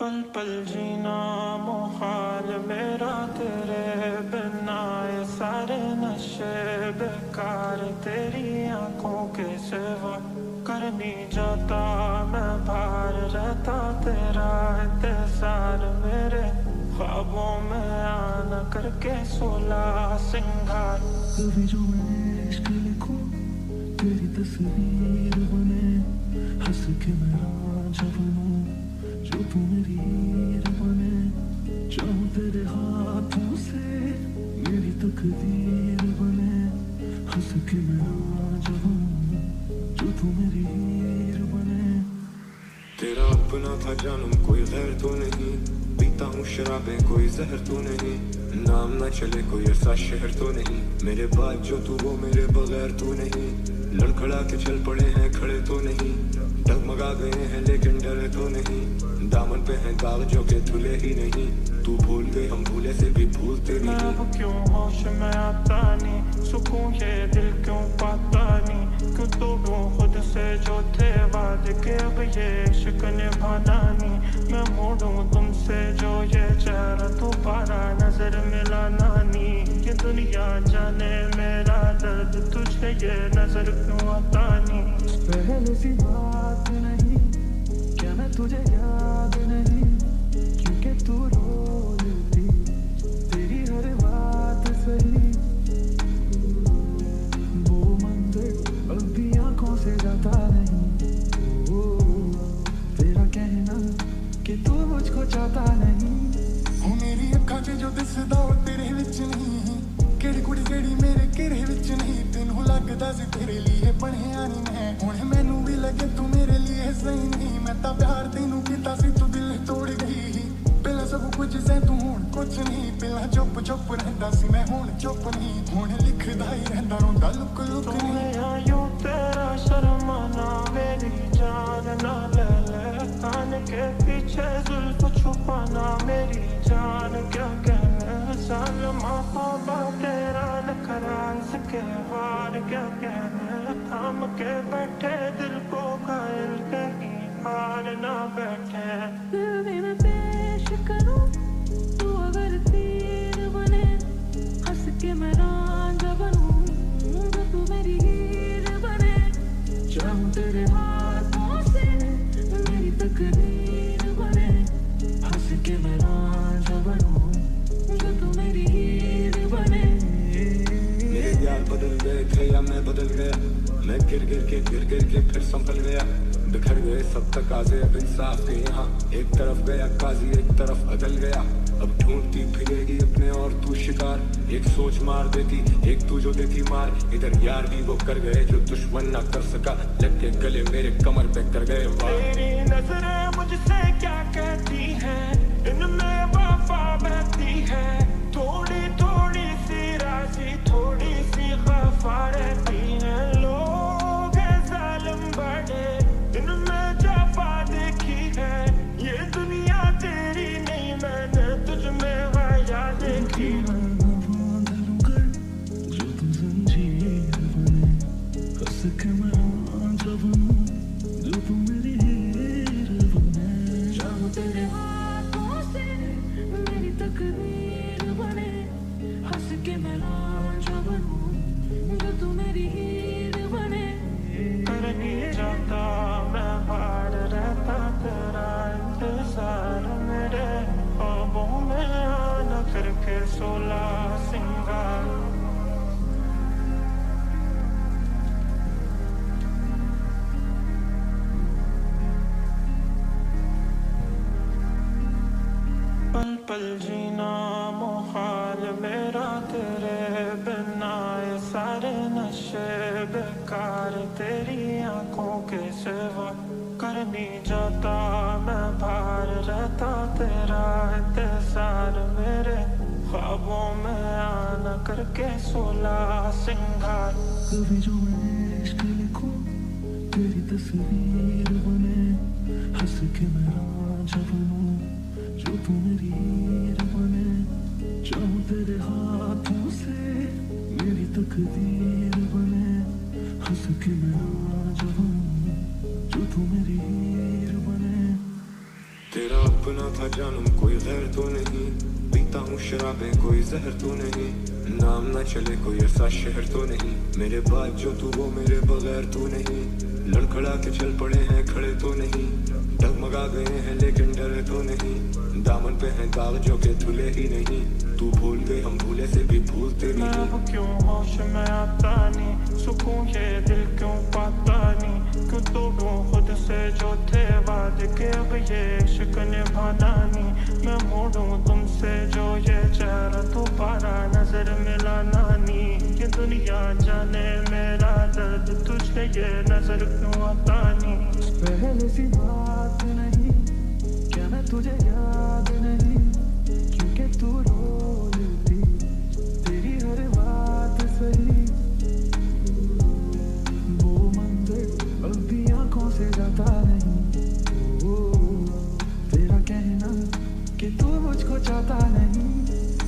पल पल जीना मुहाल मेरा तेरे बिना, ये सारे नशे बेकार तेरी आंखों के सिवा। कर नहीं जाता मैं बाहर रहता तेरा इंतजार, मेरे ख्वाबों में आना करके 16 सिंगार। कभी जो मैं इश्क लिखूं तेरी तस्वीर बने, हंस के मेरा जब बनूं जो तू मेरी हीर बने। चाहूं तेरे हाथों से मेरी तकदीर बने, हंस के मेरा जब बनूं जो तू मेरी हीर बने। तेरा अपना था जानम कोई गैर तो नहीं, पीता हूँ शराबें कोई जहर तो नहीं। नाम न चले कोई ऐसा शहर तो नहीं, मेरे बाद जो तू वो मेरे बगैर तो नहीं। लड़खड़ा के चल पड़े हैं खड़े तो नहीं, डगमगा गए हैं लेकिन डरे तो नहीं। दामन पे हैं दाग जो के धुले ही नहीं, तू भूल गई हम भूले से भी भूलते नहीं। मैं अब क्यों होश में आता नहीं, सुकून ये दिल क्यों पाता नहीं। क्यों तोड़ूं खुद से जो थे वादे के, अब ये इश्क निभाना नहीं। मैं मोड़ूं तुमसे जो ये चेहरा, दोबारा नजर मिलाना नहीं। ये दुनिया जाने मेरा दर्द, तुझे ये नजर क्यों आता नहीं। पहले सी बात नहीं क्या मैं तुझे याद नहीं, क्योंकि तू रोती तेरी हर बात सही। वो मंदिर अब भी आंखों से जाता नहीं, ओ तेरा कहना कि तू मुझको चाहता नहीं। हो मेरी अखा च जो दिसदा ओ तेरे विच नहीं, केड़ी कुड़ी जेड़ी मेरे घेरे विच नहीं। तेनू लगदा सी तेरे लिए बनिया नहीं मैं, हुण मैनू भी लगे तू मेरे लिए सही नहीं। मैं तां प्यार तेनू कीता सी तू दिल तोड़ गई, पहला सब कुछ से तू हुण कुछ नहीं। पहला चुप चुप रहिंदा सी मैं हुण चुप नहीं, हुण लिखदा ही रहिंदा रोंदा लुक लुक नहीं। यूं तेरा शर्माना मेरी जान ना ले ले, कान के पीछे जुल्फ छुपाना मेरी जान क्या कहने। सालमा ख्वाबा तेरा नखरांस के वार क्या कहने। थाम के बैठे दिल को घायल कहीं हार ना बैठे। दिल भी मैं पेश करूं तू अगर तीर बने, हंस के मैं रांझा बनूं जो तू मेरी हीर बने। चाहूं तेरे हाथों से मेरी तकदीर बने, हंस के मैं रांझा बनूं जो तू मेरी हीर बने। मेरे यार बदल गए थे या मैं बदल गया, मैं गिर गिर के फिर संभल गया। बिखर गए सब तकाज़े अब इंसाफ के यहाँ, एक तरफ गया काजी एक तरफ अदल गया। अब ढूंढती फिरेगी अपने और तू शिकार, एक सोच मार देती एक तू जो देती मार। इधर यार भी वो कर गए जो दुश्मन ना कर सका, लग के गले मेरे कमर पे कर गए वार। तेरी नजरें मुझसे क्या कहती हैं, इनमें वफा बहती है। थोड़ी थोड़ी सी राजी थोड़ी सी खफा रहती है। लोग जालिम बड़े इनमें जफा देखी है। ये दुनिया तेरी नहीं मैंने तुझ में हया देखी है। जो तू जंजीर बने, हंस के मैं रांझा बनूं जो तू मेरी हीर बने। चाहूं तेरे हाथों से मेरी तकदीर बने, हंस के मैं रांझा बनूं जो तू मेरी हीर बने। कर नहीं जाता मैं बाहर रहता तेरा इंतजार, मेरे ख्वाबों में आना करके 16 सिंगार। पल पल जीना मुहाल मेरा तेरे बिना, ये सारे नशे बेकार तेरी आंखों के सिवा। कर नहीं जाता मैं बाहर रहता तेरा इंतजार, मेरे ख्वाबों में आना करके 16 सिंगार। कभी जो मैं इश्क लिखूं तेरी तस्वीर बने, हंस के मैं रांझा बनूं जो तू मेरी हीर बने। चाहूं तेरे हाथों से मेरी तकदीर बने, हंस के मैं रांझा बनूं जो तू मेरी हीर बने। तेरा अपना अपना था जानम कोई गैर तो नहीं, पीता हूँ शराबें कोई जहर तो नहीं, नाम ना चले कोई ऐसा शहर तो नहीं, मेरे बाद जो तू वो मेरे बगैर तू नहीं, लड़खड़ा के चल पड़े हैं खड़े तो नहीं, डगमगा गए हैं लेकिन डरे तो नहीं, दामन पे हैं दाग जो के धुले ही नहीं, तू भूल गई हम भूले से भी भूलते नहीं। मैं अब क्यों होश में आता नहीं, सुकून ये दिल क्यों पाता नहीं, क्यों तोड़ूं खुद से जो थे वादे के अब ये इश्क निभाना नहीं, मैं मोड़ूं तुमसे जो ये चेहरा दोबारा नजर मिलाना नहीं, ये दुनिया जाने मेरा दर्द तुझे ये नजर क्यों आता नहीं। पहले सी बात नहीं क्या मैं तुझे याद नहीं, क्योंकि तू रोती तेरी हर बात सही, वो मंदिर अब भी आंखों से जाता नहीं, ओ तेरा कहना कि तू मुझको चाहता नहीं,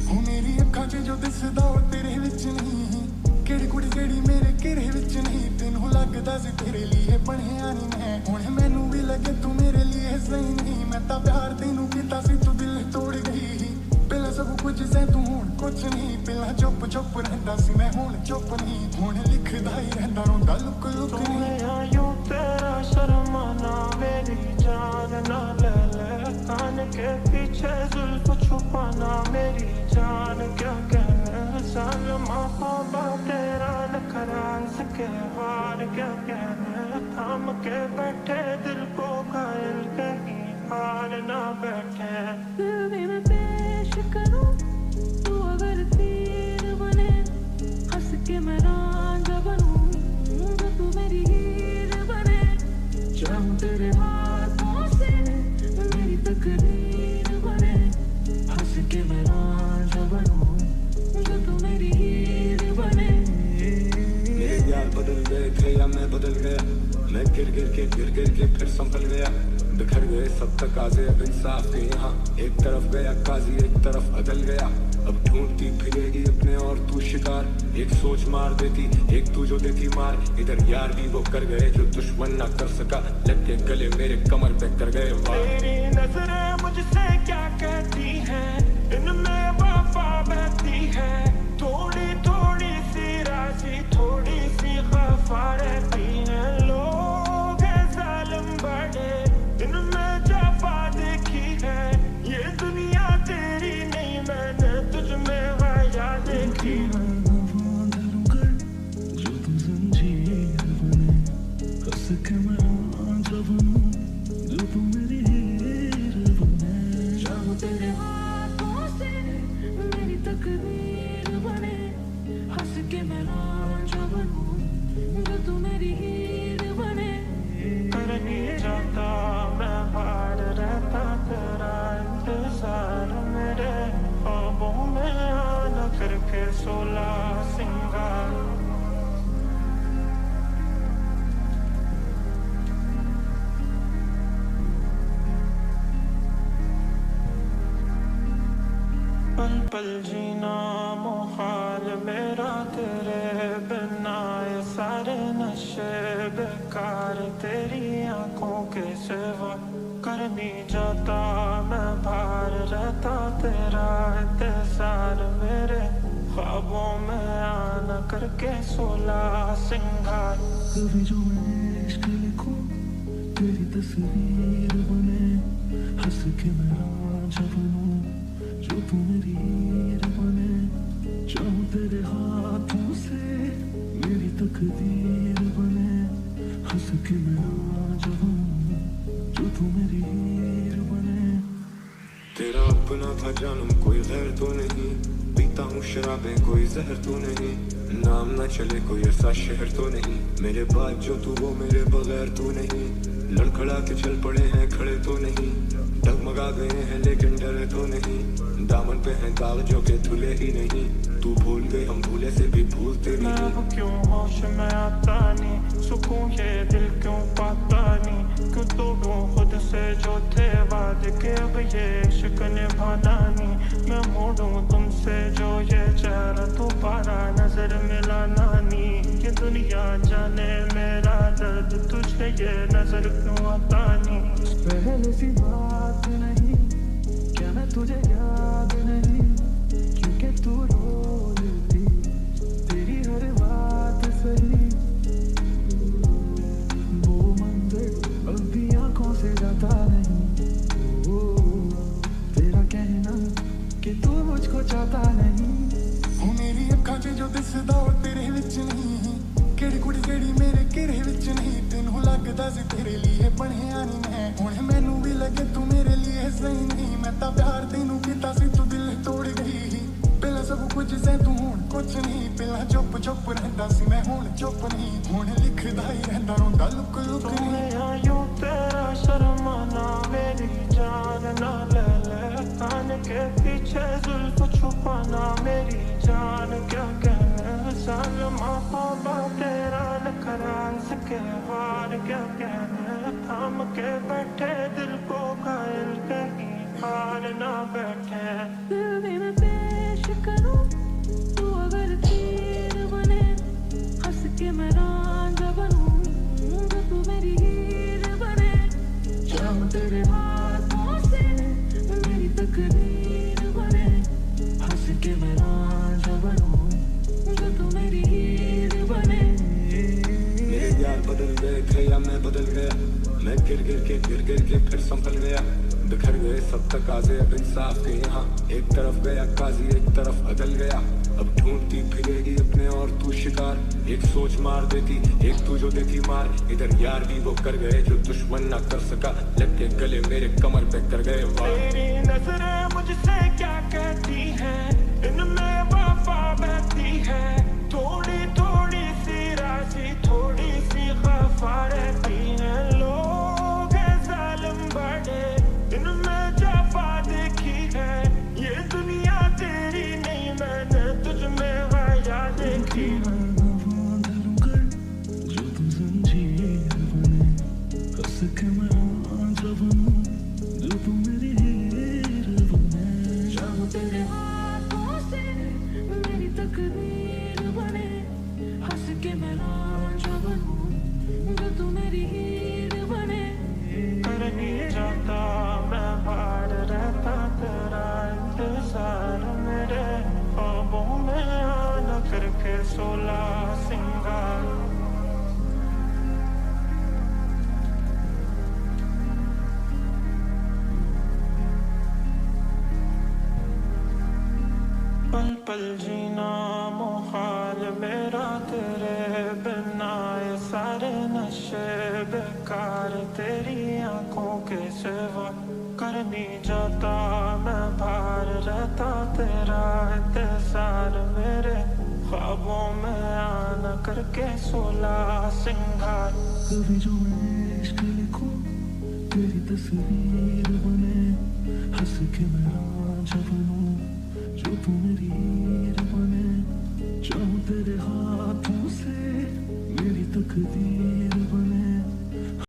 हो मेरी अखां च जो दिसदा ओ तेरे विच नहीं, केड़ी कुड़ी जेड़ी मेरे घेरे विच नहीं, तेनू लगदा सी तेरे लिए बनिया नहीं मैं, हुण मैनू भी लगे तू मेरे लिए सही नहीं, मैं तां प्यार तेनू कीता सी तू दिल तोड़ गई, पहला सब कुछ से तू हुण कुछ नहीं, पहला चुप चुप रहिंदा सी मैं हुण चुप नहीं, हुण लिखदा ही रहिंदा रोंदा लुक लुक नहीं। यूं तेरा शर्माना मेरी जान ना ले ले, कान के पीछे जुल्फ छुपाना मेरी जान क्या कहने, सालमा ख्वाबा तेरा नखरा इसके हार क्या कहने, थाम के बैठे दिल को घायल कहीं हार ना बैठे। दिल भी मैं पेश करूं तू अगर तीर बने, हंस के मैं रांझा बनूं जो तू मेरी हीर बने, चाहूं तेरे हाथों से मेरी तकदीर बने, हंस के मैं रांझा बनूं जो तू मेरी हीर बने। मेरे यार बदल गए थे या मैं बदल गया, मैं गिर गिर के फिर संभल गया, बिखर गए सब तकाज़े अब इंसाफ के यहाँ, एक तरफ गया काजी एक तरफ अदल गया, अब ढूंढती फिरेगी अपने और तू शिकार, एक सोच मार देती एक तू जो देती मार, इधर यार भी वो कर गए जो दुश्मन ना कर सका, लग के गले मेरे कमर पे कर गए वार। तेरी नजरें मुझसे क्या कहती हैं, इनमें वफा बहती है, थोड़ी थोड़ी सी राजी थोड़ी सी खफा रहती है, लोग हैं जालिम बड़े इनमें जफा देखी है, ये दुनिया तेरी नहीं मैंने तुझ में हया देखी है। जो तू जंजीर बने, हंस के मैं रांझा बनूं जो तू मेरी हीर बने, चाहूं तेरे हाथों से मेरी तकदीर बने, हंस के मैं रांझा बनूं जो तू मेरी हीर बने। करनी जाता मैं बाहर रहता तेरा इंतजार, मेरे ख्वाबों में आना करके 16 सिंगार। पल पल जीना मुहाल मेरा तेरे बिना, ये सारे नशे बेकार तेरी आंखों के सिवा, करनी जाता मैं बाहर रहता तेरा इंतजार, मेरे ख्वाबों में आना करके 16 सिंगार। कभी जो मैं इश्क लिखूं तेरी तस्वीर बने, हंस के मैं रांझा बनूं जो तू मेरी हीर बने, चाहूं तेरे हाथों से मेरी तकदीर बने, हंस के मैं रांझा बनूं जो तू मेरी हीर बने। तेरा अपना था जानम कोई गैर तो नहीं, पीता हूँ शराबें कोई जहर तो नहीं, नाम ना चले कोई ऐसा शहर तो नहीं, मेरे बाद जो तू वो मेरे बगैर तू नहीं, लड़खड़ा के चल पड़े हैं खड़े तो नहीं, डगमगा गए हैं लेकिन डरे तो नहीं, दामन पे हैं दाग जो के धुले ही नहीं, तू भूल गई हम भूले से भी भूलते मैं नहीं। अब क्यों होश में आता नहीं, सुकून ये दिल क्यों पाता नहीं, क्यों तोड़ूं खुद से जो थे वादे के अब ये इश्क निभाना नहीं, मैं मोड़ूं तुमसे जो ये चेहरा दोबारा नजर मिलाना नहीं, ये दुनिया जाने मेरा दर्द तुझे ये नजर क्यों आता नहीं। पहले सी बात नहीं तुझे याद नहीं क्योंकि तू रोती तेरी हर बात सही वो मंजर अब भी आंखों से जाता नहीं तेरा कहना कि तू मुझको चाहता नहीं ओ मेरी अखां 'ਚ जो दिसदा ओ तेरे विच नहीं ਕਿਹੜੀ ਕੁੜੀ ਜਿਹੜੀ ਮੇਰੇ ਘੇਰੇ ਵਿੱਚ ਨਹੀਂ ਤੈਨੂੰ ਲੱਗਦਾ ਸੀ ਤੇਰੇ ਲਈ ਬਣਿਆ ਨਹੀਂ ਮੈਂ ਹੁਣ ਮੈਨੂੰ ਵੀ ਲੱਗੇ ਤੂੰ ਮੇਰੇ ਲਈ ਸਹੀ ਨਹੀਂ ਮੈਂ ਤਾਂ ਪਿਆਰ ਤੈਨੂੰ ਕੀਤਾ ਸੀ ਤੂੰ ਦਿਲ ਤੋੜ ਗਈ ਪਹਿਲਾਂ ਸਭ ਕੁਝ ਸੀ ਤੂੰ ਹੁਣ ਕੁਝ ਨਹੀਂ ਪਹਿਲਾਂ ਚੁੱਪ ਚੁੱਪ ਰਹਿੰਦਾ ਸੀ ਮੈਂ ਹੁਣ ਚੁੱਪ ਨਹੀਂ ਹੁਣ ਲਿਖਦਾ ਹੀ ਰਹਿੰਦਾ ਰੋਂਦਾ ਲੁਕ ਲੁਕ ਨਹੀਂ ਆਇਓ ਤੇਰਾ ਸ਼ਰਮਾਨਾ ਮੇਰੀ ਜਾਨ ਨਾ ਲੈ ਲੈ ਕਾਨ ਕੇ ਪਿੱਛੇ ਜ਼ੁल्फ छुपाना मेरी जान क्या कहना सालमा ख्वाबा तेरा नखरांस के हार क्या कहना थाम के बैठे दिल को घायल कहीं हार ना बैठे दिल भी मैं पेश करूं तू अगर तीर बने हंस के मैं रांझा बनूं जो तू मेरी हीर बने जाऊं तेरे हाथों से मेरी तकदीर बने हंस के मैं रांझा बनूं जो तू मेरी हीर बने मेरे यार बदल गए थे या मैं बदल गया मैं गिर गिर के फिर संभल गया बिखर गए सब तकाज़े अब इंसाफ के यहाँ एक तरफ गया काजी एक तरफ अदल गया अब ढूंढती फिरेगी अपने और तू शिकार एक सोच मार देती एक तू जो देती मार इधर यार भी वो कर गए जो दुश्मन ना कर सका लग के गले मेरे कमर पे कर गए वार तेरी नजरें मुझसे क्या कहती हैं इनमें वफा बहती है थोड़ी थोड़ी सी राजी थोड़ी सी खफा रहती है लोग हैं जालिम बड़े इनमें जफा देखी है ये दुनिया तेरी नहीं मैंने तुझ में हया देखी है जो तू जंजीर बने हंस के मैं रांझा बनूं जो तू मेरी हीर बने जाऊं तेरे हाथों से मेरी तकदीर बने हंस के मैं रांझा बनूं जो तू मेरी हीर बने कर नहीं जाता मैं बाहर रहता तेरा इंतजार मेरे ख्वाबों में आना करके 16 सिंगार पल पल जीना मुहाल मेरा तेरे बिना ये सारे नशे बेकार तेरी आंखों के सिवा कर नहीं जाता मैं बाहर रहता तेरा इंतजार मेरे ख्वाबों में आना करके 16 सिंगार कभी जो मैं इश्क लिखूं तेरी तस्वीर बने हंस के मैं रांझा बनूं जो तू मेरी हीर बने जाऊं तेरे हाथों से मेरी तकदीर